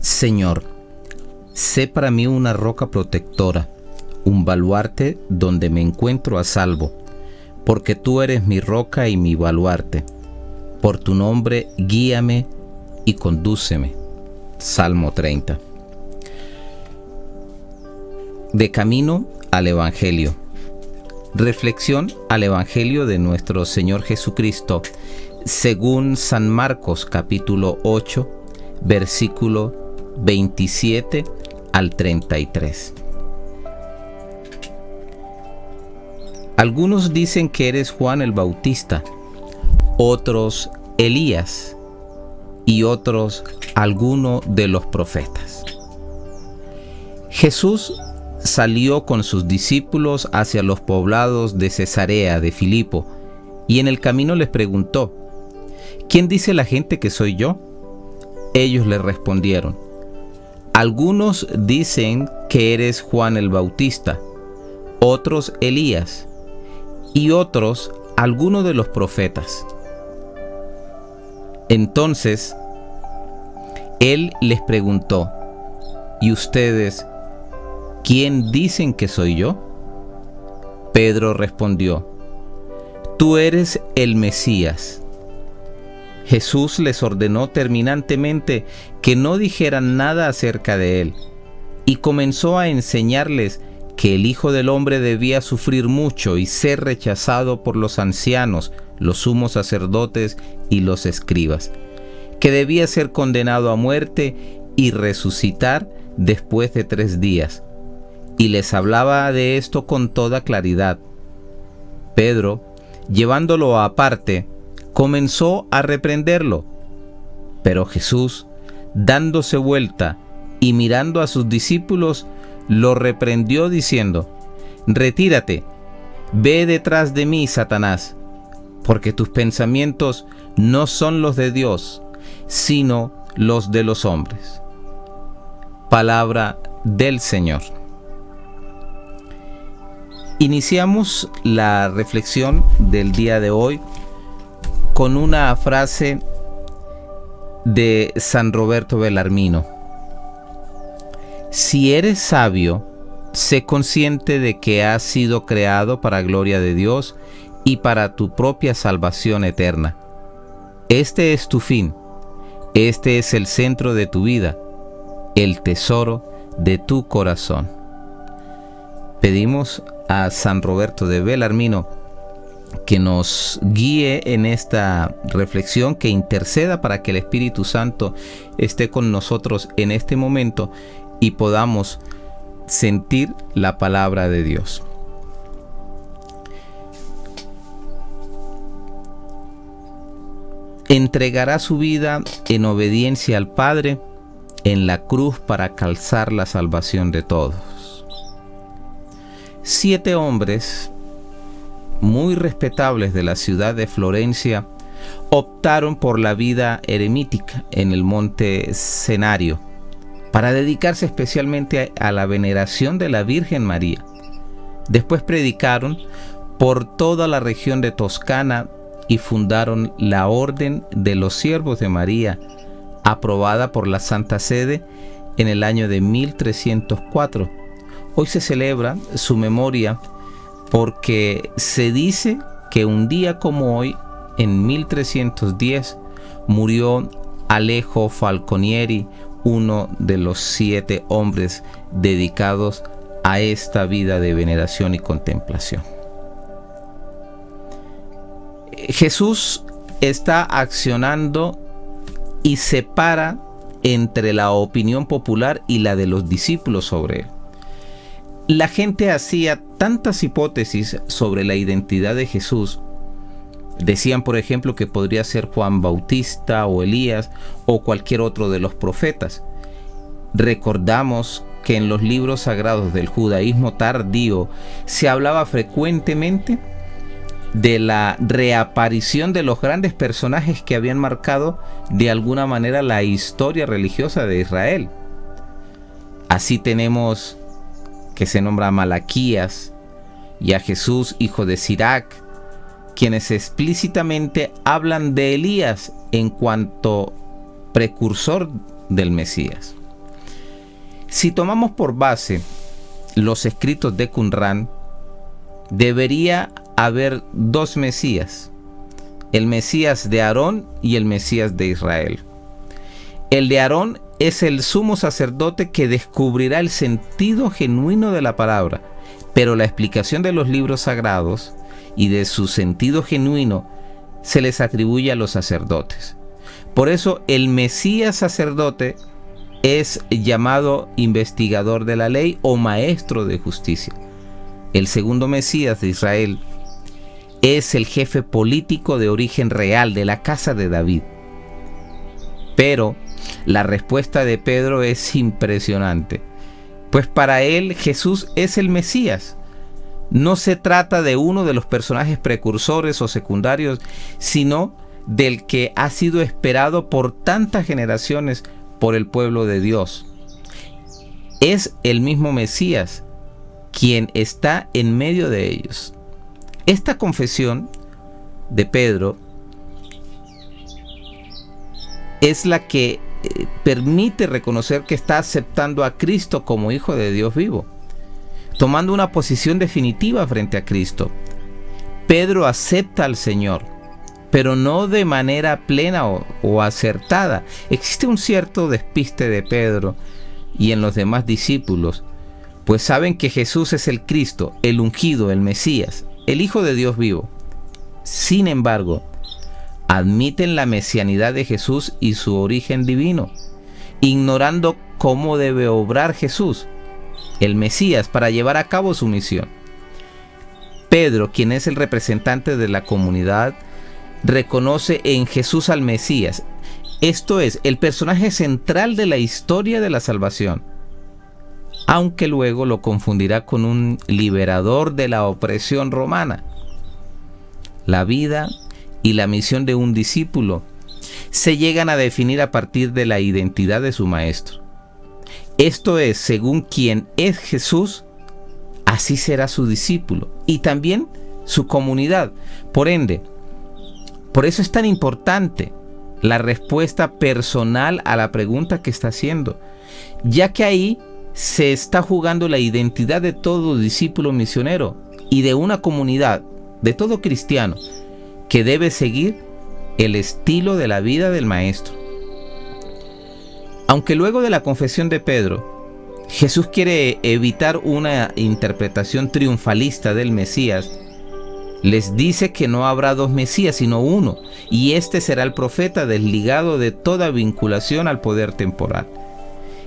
Señor, sé para mí una roca protectora, un baluarte donde me encuentro a salvo, porque tú eres mi roca y mi baluarte. Por tu nombre guíame y condúceme. Salmo 30. De camino al Evangelio. Reflexión al Evangelio de nuestro Señor Jesucristo, según San Marcos capítulo 8, versículo 27 al 33. Algunos dicen que eres Juan el Bautista, otros Elías y otros alguno de los profetas. Jesús salió con sus discípulos hacia los poblados de Cesarea de Filipo y en el camino les preguntó: ¿Quién dice la gente que soy yo? Ellos le respondieron: algunos dicen que eres Juan el Bautista, otros Elías y otros alguno de los profetas. Entonces él les preguntó: ¿y ustedes quién dicen que soy yo? Pedro respondió: tú eres el Mesías. Jesús les ordenó terminantemente que no dijeran nada acerca de él, y comenzó a enseñarles que el Hijo del Hombre debía sufrir mucho y ser rechazado por los ancianos, los sumos sacerdotes y los escribas, que debía ser condenado a muerte y resucitar después de 3 días. Y les hablaba de esto con toda claridad. Pedro, llevándolo aparte, comenzó a reprenderlo. Pero Jesús, dándose vuelta y mirando a sus discípulos, lo reprendió diciendo: retírate, ve detrás de mí, Satanás, porque tus pensamientos no son los de Dios, sino los de los hombres. Palabra del Señor. Iniciamos la reflexión del día de hoy con una frase de San Roberto Bellarmino: si eres sabio, sé consciente de que has sido creado para gloria de Dios y para tu propia salvación eterna. Este es tu fin, este es el centro de tu vida, el tesoro de tu corazón. Pedimos a San Roberto de Bellarmino que nos guíe en esta reflexión, que interceda para que el Espíritu Santo esté con nosotros en este momento y podamos sentir la palabra de Dios. Entregará su vida en obediencia al Padre en la cruz para calzar la salvación de todos. 7 hombres muy respetables de la ciudad de Florencia optaron por la vida eremítica en el monte Cenario para dedicarse especialmente a la veneración de la Virgen María. Después predicaron por toda la región de Toscana y fundaron la Orden de los Siervos de María, aprobada por la Santa Sede en el año de 1304. Hoy se celebra su memoria porque se dice que un día como hoy, en 1310, murió Alejo Falconieri, uno de los 7 hombres dedicados a esta vida de veneración y contemplación. Jesús está accionando y separa entre la opinión popular y la de los discípulos sobre él. La gente hacía tantas hipótesis sobre la identidad de Jesús. Decían, por ejemplo, que podría ser Juan Bautista o Elías o cualquier otro de los profetas. Recordamos que en los libros sagrados del judaísmo tardío se hablaba frecuentemente de la reaparición de los grandes personajes que habían marcado de alguna manera la historia religiosa de Israel. Así tenemos que se nombra a Malaquías y a Jesús, hijo de Sirac, quienes explícitamente hablan de Elías en cuanto precursor del Mesías. Si tomamos por base los escritos de Qumran, debería haber dos Mesías, el Mesías de Aarón y el Mesías de Israel. El de Aarón es el sumo sacerdote que descubrirá el sentido genuino de la palabra, pero la explicación de los libros sagrados y de su sentido genuino se les atribuye a los sacerdotes. Por eso el Mesías sacerdote es llamado investigador de la ley o maestro de justicia. El segundo Mesías de Israel es el jefe político de origen real de la casa de David. Pero la respuesta de Pedro es impresionante, pues para él Jesús es el Mesías. No se trata de uno de los personajes precursores o secundarios, sino del que ha sido esperado por tantas generaciones por el pueblo de Dios. Es el mismo Mesías quien está en medio de ellos. Esta confesión de Pedro es la que permite reconocer que está aceptando a Cristo como Hijo de Dios vivo, tomando una posición definitiva frente a Cristo. Pedro acepta al Señor, pero no de manera plena o acertada. Existe un cierto despiste de Pedro y en los demás discípulos, pues saben que Jesús es el Cristo, el ungido, el Mesías, el Hijo de Dios vivo. Sin embargo, admiten la mesianidad de Jesús y su origen divino, ignorando cómo debe obrar Jesús, el Mesías, para llevar a cabo su misión. Pedro, quien es el representante de la comunidad, reconoce en Jesús al Mesías, esto es, el personaje central de la historia de la salvación, aunque luego lo confundirá con un liberador de la opresión romana. La vida y la misión de un discípulo se llegan a definir a partir de la identidad de su maestro. Esto es, según quien es Jesús, así será su discípulo y también su comunidad. Por ende, por eso es tan importante la respuesta personal a la pregunta que está haciendo, ya que ahí se está jugando la identidad de todo discípulo misionero y de una comunidad, de todo cristiano, que debe seguir el estilo de la vida del Maestro. Aunque luego de la confesión de Pedro, Jesús quiere evitar una interpretación triunfalista del Mesías, les dice que no habrá dos Mesías, sino uno, y este será el profeta desligado de toda vinculación al poder temporal.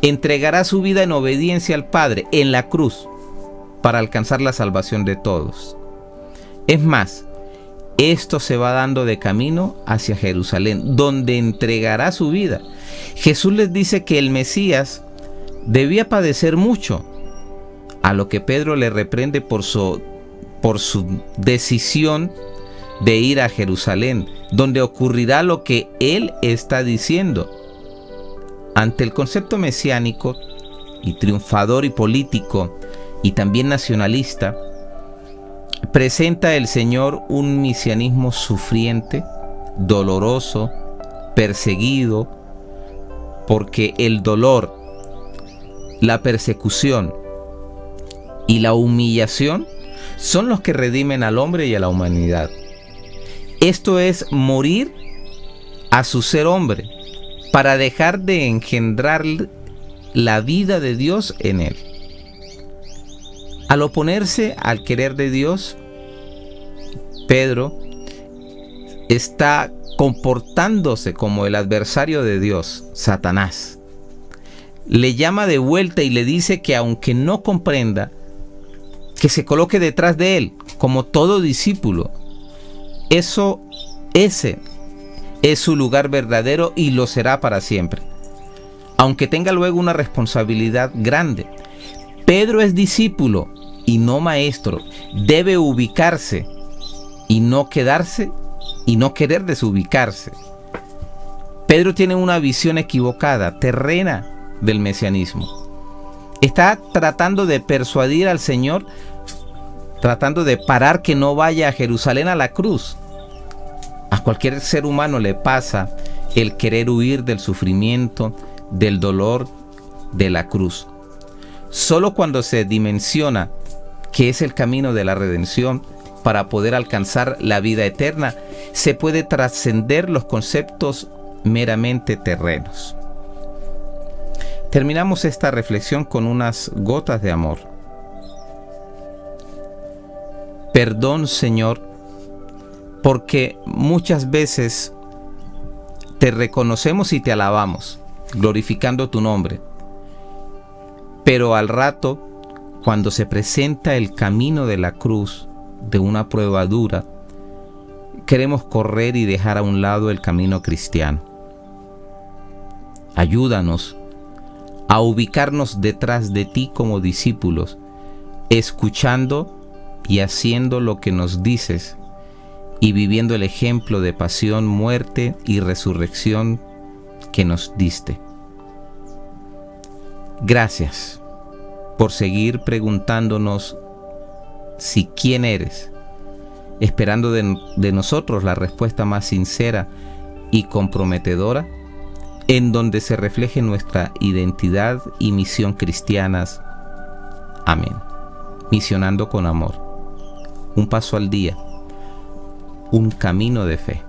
Entregará su vida en obediencia al Padre en la cruz para alcanzar la salvación de todos. Es más, esto se va dando de camino hacia Jerusalén, donde entregará su vida. Jesús les dice que el Mesías debía padecer mucho, a lo que Pedro le reprende por su decisión de ir a Jerusalén, donde ocurrirá lo que él está diciendo. Ante el concepto mesiánico y triunfador y político y también nacionalista, presenta el Señor un mesianismo sufriente, doloroso, perseguido, porque el dolor, la persecución y la humillación son los que redimen al hombre y a la humanidad. Esto es morir a su ser hombre para dejar de engendrar la vida de Dios en él. Al oponerse al querer de Dios, Pedro está comportándose como el adversario de Dios, Satanás. Le llama de vuelta y le dice que aunque no comprenda, que se coloque detrás de él, como todo discípulo. Ese es su lugar verdadero y lo será para siempre. Aunque tenga luego una responsabilidad grande. Pedro es discípulo y no maestro. Debe ubicarse y no quedarse y no querer desubicarse. Pedro tiene una visión equivocada, terrena del mesianismo. Está tratando de persuadir al Señor, tratando de parar que no vaya a Jerusalén a la cruz. A cualquier ser humano le pasa el querer huir del sufrimiento, del dolor, de la cruz. Solo cuando se dimensiona que es el camino de la redención para poder alcanzar la vida eterna, se puede trascender los conceptos meramente terrenos. Terminamos esta reflexión con unas gotas de amor. Perdón, Señor, porque muchas veces te reconocemos y te alabamos, glorificando tu nombre. Pero al rato, cuando se presenta el camino de la cruz, de una prueba dura, queremos correr y dejar a un lado el camino cristiano. Ayúdanos a ubicarnos detrás de ti como discípulos, escuchando y haciendo lo que nos dices y viviendo el ejemplo de pasión, muerte y resurrección que nos diste. Gracias por seguir preguntándonos si quién eres, esperando de nosotros la respuesta más sincera y comprometedora, en donde se refleje nuestra identidad y misión cristianas. Amén. Misionando con amor. Un paso al día. Un camino de fe.